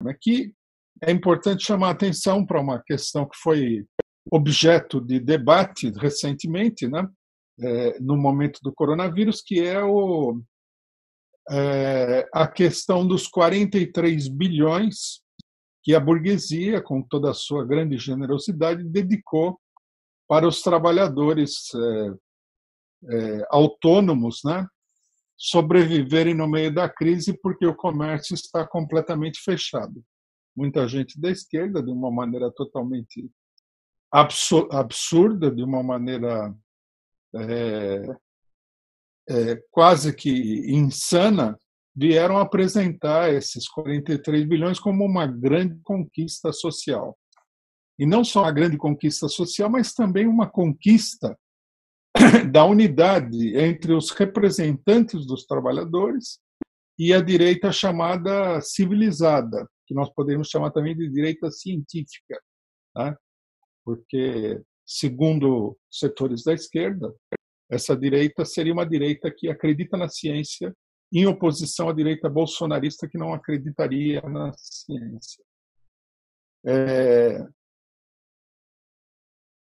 Aqui é importante chamar a atenção para uma questão que foi objeto de debate recentemente, né, no momento do coronavírus, que é a questão dos 43 bilhões que a burguesia, com toda a sua grande generosidade, dedicou para os trabalhadores autônomos, né, sobreviverem no meio da crise, porque o comércio está completamente fechado. Muita gente da esquerda, de uma maneira totalmente absurda, de uma maneira quase que insana, vieram apresentar esses 43 bilhões como uma grande conquista social. E não só uma grande conquista social, mas também uma conquista da unidade entre os representantes dos trabalhadores e a direita chamada civilizada, que nós podemos chamar também de direita científica, né? Porque, segundo setores da esquerda, essa direita seria uma direita que acredita na ciência, em oposição à direita bolsonarista, que não acreditaria na ciência.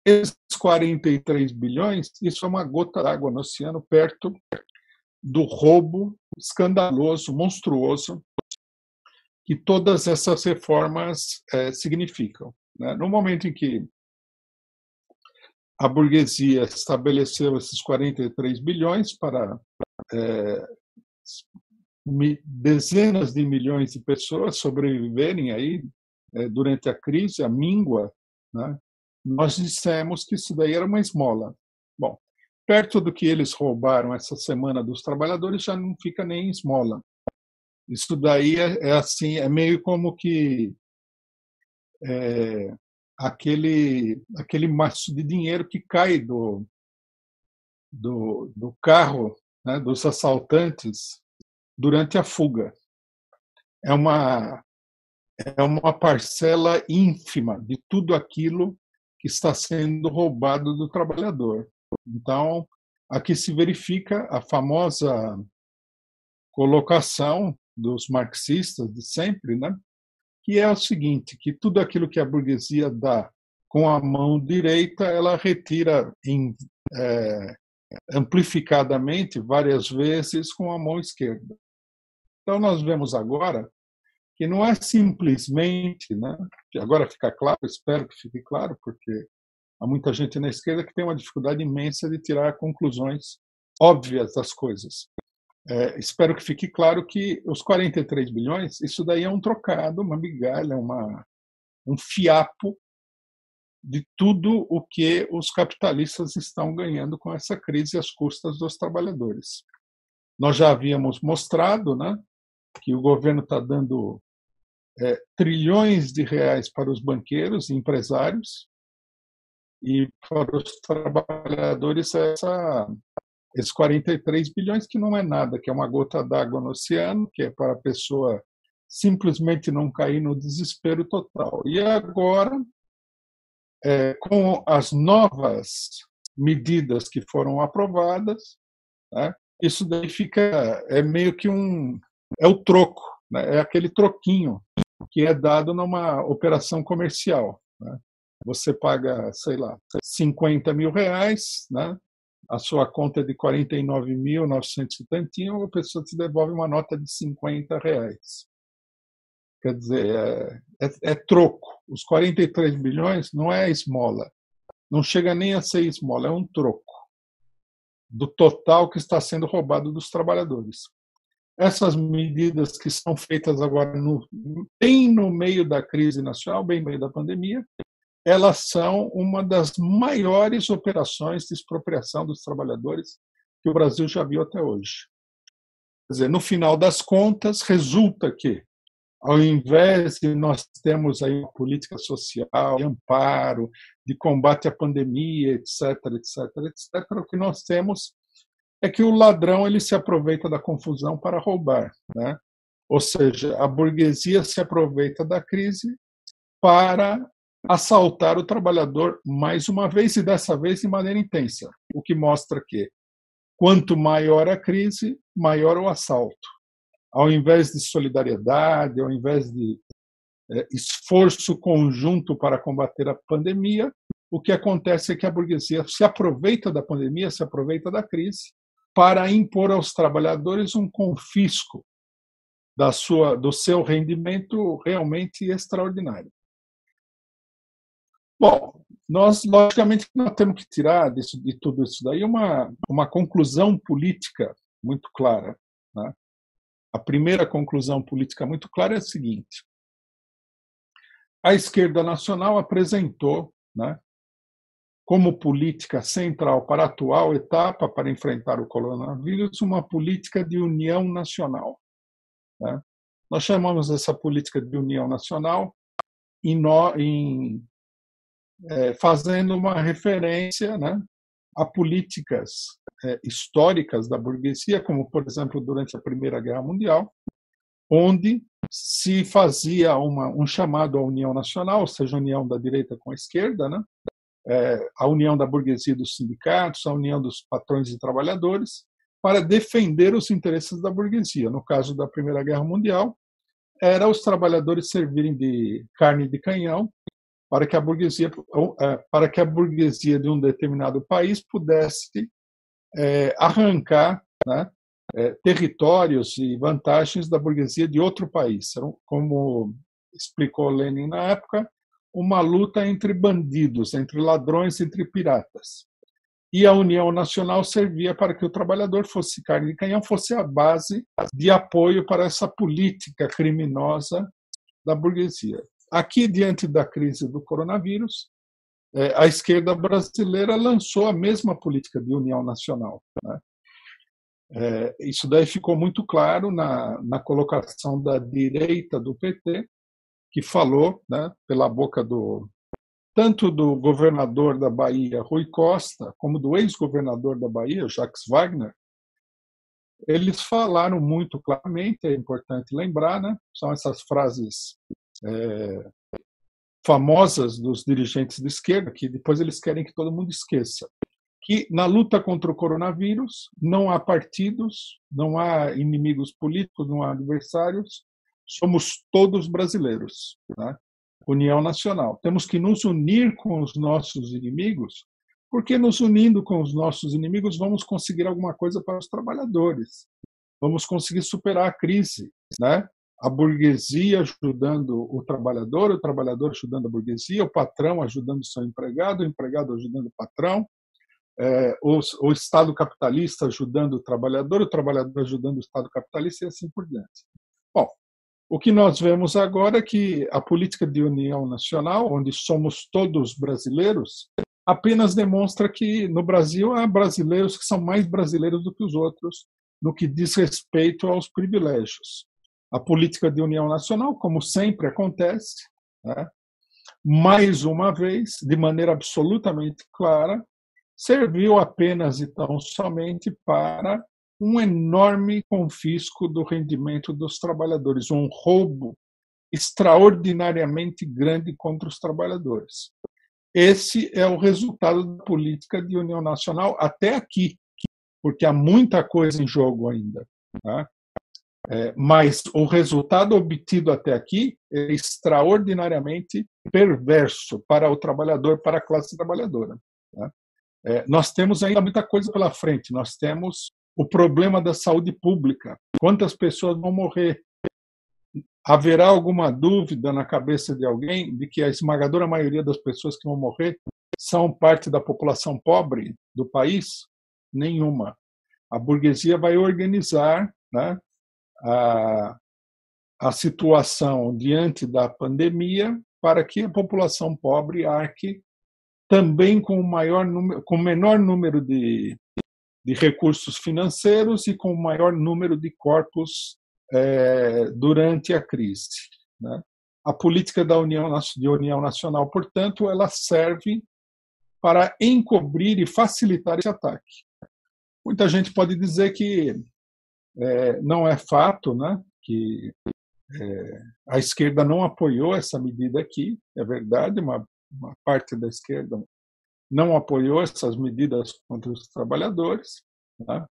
Esses 43 bilhões, isso é uma gota d'água no oceano, perto do roubo escandaloso, monstruoso, que todas essas reformas significam, né? No momento em que a burguesia estabeleceu esses 43 bilhões para dezenas de milhões de pessoas sobreviverem aí durante a crise, a míngua, né? Nós dissemos que isso daí era uma esmola. Bom, perto do que eles roubaram essa semana dos trabalhadores, já não fica nem esmola. Isso daí assim, é meio como que aquele maço de dinheiro que cai do carro, né, dos assaltantes durante a fuga. É uma parcela ínfima de tudo aquilo que está sendo roubado do trabalhador. Então, aqui se verifica a famosa colocação dos marxistas de sempre, né, que é o seguinte, que tudo aquilo que a burguesia dá com a mão direita, ela retira amplificadamente várias vezes com a mão esquerda. Então, nós vemos agora que não é simplesmente, né, que agora fica claro, espero que fique claro, porque há muita gente na esquerda que tem uma dificuldade imensa de tirar conclusões óbvias das coisas. Espero que fique claro que os 43 bilhões, isso daí é um trocado, uma migalha, um fiapo de tudo o que os capitalistas estão ganhando com essa crise às custas dos trabalhadores. Nós já havíamos mostrado, né, que o governo está dando trilhões de reais para os banqueiros e empresários e para os trabalhadores esses 43 bilhões, que não é nada, que é uma gota d'água no oceano, que é para a pessoa simplesmente não cair no desespero total. E agora, com as novas medidas que foram aprovadas, né, isso daí fica meio que é o troco, né, é aquele troquinho que é dado numa operação comercial, né? Você paga, sei lá, 50 mil reais, né? A sua conta é de 49.900 e tantinho, a pessoa te devolve uma nota de 50 reais. Quer dizer, é troco. Os 43 bilhões não é esmola, não chega nem a ser esmola, é um troco do total que está sendo roubado dos trabalhadores. Essas medidas que são feitas agora bem no meio da crise nacional, bem no meio da pandemia, elas são uma das maiores operações de expropriação dos trabalhadores que o Brasil já viu até hoje. Quer dizer, no final das contas, resulta que, ao invés de nós termos aí uma política social, de amparo, de combate à pandemia, etc., etc., etc., o que nós temos é que o ladrão ele se aproveita da confusão para roubar, né? Ou seja, a burguesia se aproveita da crise para assaltar o trabalhador mais uma vez, e dessa vez de maneira intensa, o que mostra que quanto maior a crise, maior o assalto. Ao invés de solidariedade, ao invés de esforço conjunto para combater a pandemia, o que acontece é que a burguesia se aproveita da pandemia, se aproveita da crise, para impor aos trabalhadores um confisco do seu rendimento realmente extraordinário. Bom, logicamente, nós temos que tirar de tudo isso daí uma conclusão política muito clara, né? A primeira conclusão política muito clara é a seguinte: a esquerda nacional apresentou, né, como política central para a atual etapa para enfrentar o coronavírus, uma política de união nacional, né? Nós chamamos essa política de união nacional fazendo uma referência, né, a políticas históricas da burguesia, como, por exemplo, durante a Primeira Guerra Mundial, onde se fazia um chamado à união nacional, ou seja, a união da direita com a esquerda, né, a união da burguesia e dos sindicatos, a união dos patrões e trabalhadores, para defender os interesses da burguesia. No caso da Primeira Guerra Mundial, era os trabalhadores servirem de carne de canhão para que a burguesia de um determinado país pudesse arrancar, né, territórios e vantagens da burguesia de outro país. Como explicou Lenin na época, uma luta entre bandidos, entre ladrões, entre piratas. E a União Nacional servia para que o trabalhador fosse carne de canhão, fosse a base de apoio para essa política criminosa da burguesia. Aqui, diante da crise do coronavírus, a esquerda brasileira lançou a mesma política de união nacional, né? Isso daí ficou muito claro na colocação da direita do PT, que falou, né, pela boca tanto do governador da Bahia, Rui Costa, como do ex-governador da Bahia, Jacques Wagner. Eles falaram muito claramente, é importante lembrar, né, são essas frases famosas dos dirigentes de esquerda, que depois eles querem que todo mundo esqueça, que na luta contra o coronavírus não há partidos, não há inimigos políticos, não há adversários, somos todos brasileiros, né? União nacional. Temos que nos unir com os nossos inimigos, porque nos unindo com os nossos inimigos vamos conseguir alguma coisa para os trabalhadores. Vamos conseguir superar a crise, né? A burguesia ajudando o trabalhador ajudando a burguesia, o patrão ajudando o seu empregado, o empregado ajudando o patrão, o Estado capitalista ajudando o trabalhador ajudando o Estado capitalista e assim por diante. Bom, o que nós vemos agora é que a política de união nacional, onde somos todos brasileiros, apenas demonstra que no Brasil há brasileiros que são mais brasileiros do que os outros no que diz respeito aos privilégios. A política de união nacional, como sempre acontece, né, mais uma vez, de maneira absolutamente clara, serviu apenas e tão somente para um enorme confisco do rendimento dos trabalhadores, um roubo extraordinariamente grande contra os trabalhadores. Esse é o resultado da política de união nacional até aqui, porque há muita coisa em jogo ainda, tá? Mas o resultado obtido até aqui é extraordinariamente perverso para o trabalhador, para a classe trabalhadora, tá? Nós temos ainda muita coisa pela frente. Nós temos o problema da saúde pública. Quantas pessoas vão morrer? Haverá alguma dúvida na cabeça de alguém de que a esmagadora maioria das pessoas que vão morrer são parte da população pobre do país? Nenhuma. A burguesia vai organizar, né, a situação diante da pandemia para que a população pobre arque também com o menor número de recursos financeiros e com o maior número de corpos durante a crise, né? A política de união nacional, portanto, ela serve para encobrir e facilitar esse ataque. Muita gente pode dizer que não é fato, né, que a esquerda não apoiou essa medida aqui. É verdade, uma parte da esquerda não apoiou essas medidas contra os trabalhadores, tá?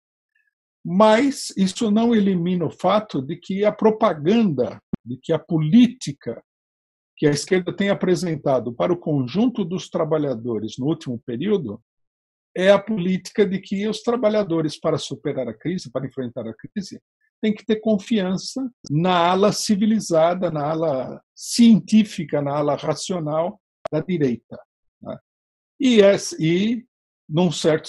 Mas isso não elimina o fato de que a propaganda, de que a política que a esquerda tem apresentado para o conjunto dos trabalhadores no último período é a política de que os trabalhadores, para superar a crise, para enfrentar a crise, têm que ter confiança na ala civilizada, na ala científica, na ala racional da direita. Né? E num certo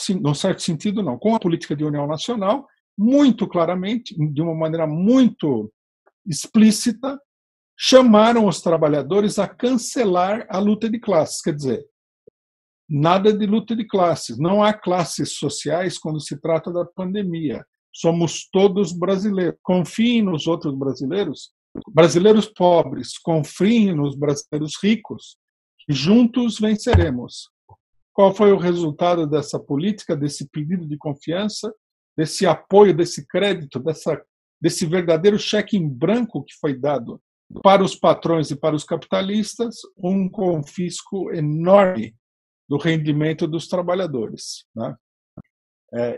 sentido, não. Com a política de união nacional, muito claramente, de uma maneira muito explícita, chamaram os trabalhadores a cancelar a luta de classes. Quer dizer, nada de luta de classes. Não há classes sociais quando se trata da pandemia. Somos todos brasileiros. Confiem nos outros brasileiros, brasileiros pobres, confiem nos brasileiros ricos, que juntos venceremos. Qual foi o resultado dessa política, desse pedido de confiança, desse apoio, desse crédito, desse verdadeiro cheque em branco que foi dado para os patrões e para os capitalistas? Um confisco enorme do rendimento dos trabalhadores. Né?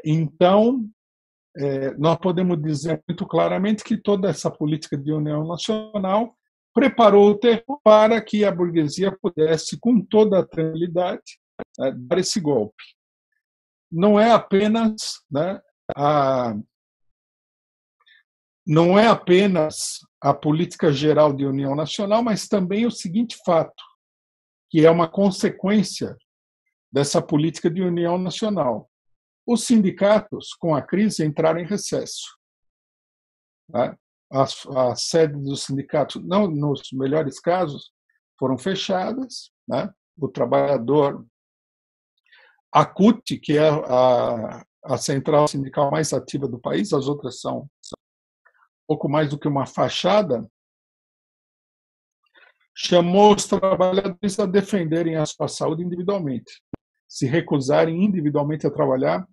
Então, nós podemos dizer muito claramente que toda essa política de união nacional preparou o terreno para que a burguesia pudesse, com toda a tranquilidade, dar esse golpe. Não é apenas, não é apenas a política geral de união nacional, mas também o seguinte fato, que é uma consequência dessa política de união nacional. Os sindicatos, com a crise, entraram em recesso. As sedes dos sindicatos, não nos melhores casos, foram fechadas. O trabalhador, a CUT, que é a central sindical mais ativa do país, as outras são pouco mais do que uma fachada, chamou os trabalhadores a defenderem a sua saúde individualmente, se recusarem individualmente a trabalhar,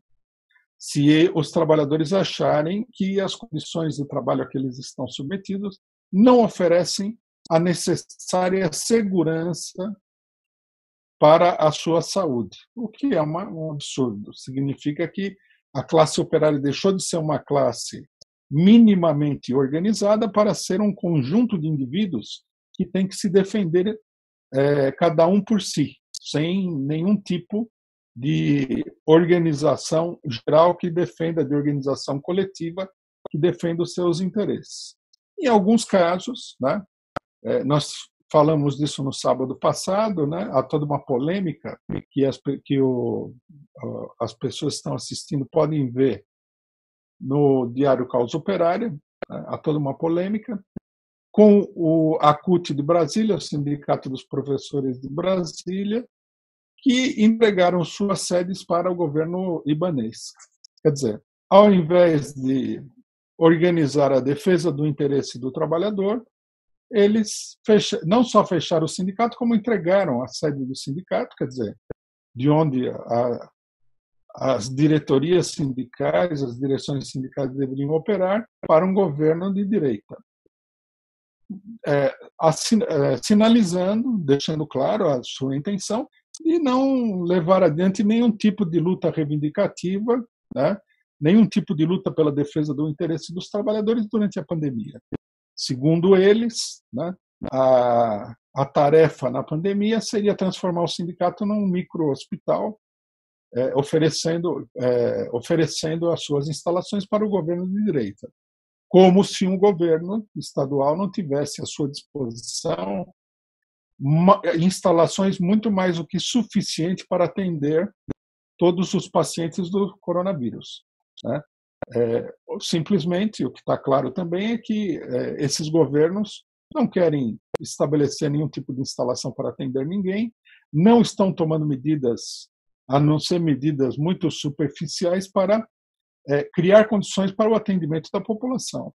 se os trabalhadores acharem que as condições de trabalho a que eles estão submetidos não oferecem a necessária segurança para a sua saúde, o que é um absurdo. Significa que a classe operária deixou de ser uma classe minimamente organizada para ser um conjunto de indivíduos que tem que se defender cada um por si, sem nenhum tipo de organização geral que defenda, de organização coletiva que defenda os seus interesses. Em alguns casos, nós falamos disso no sábado passado, há toda uma polêmica que as pessoas que estão assistindo podem ver no Diário Causa Operária, há toda uma polêmica, com a CUT de Brasília, o Sindicato dos Professores de Brasília, que entregaram suas sedes para o governo ibanês. Quer dizer, ao invés de organizar a defesa do interesse do trabalhador, eles não só fecharam o sindicato, como entregaram a sede do sindicato, quer dizer, de onde as diretorias sindicais, as direções sindicais deveriam operar, para um governo de direita. Sinalizando, deixando claro a sua intenção de não levar adiante nenhum tipo de luta reivindicativa, nenhum tipo de luta pela defesa do interesse dos trabalhadores durante a pandemia. Segundo eles, a tarefa na pandemia seria transformar o sindicato num micro-hospital, oferecendo as suas instalações para o governo de direita, como se um governo estadual não tivesse à sua disposição instalações muito mais do que suficiente para atender todos os pacientes do coronavírus. Simplesmente, o que está claro também é que esses governos não querem estabelecer nenhum tipo de instalação para atender ninguém, não estão tomando medidas, a não ser medidas muito superficiais, para criar condições para o atendimento da população.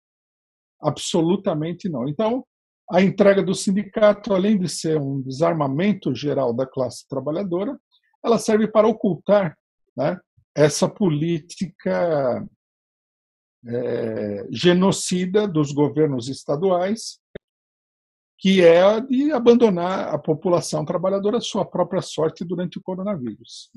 Absolutamente não. Então, a entrega do sindicato, além de ser um desarmamento geral da classe trabalhadora, ela serve para ocultar essa política genocida dos governos estaduais, que é a de abandonar a população trabalhadora à sua própria sorte durante o coronavírus.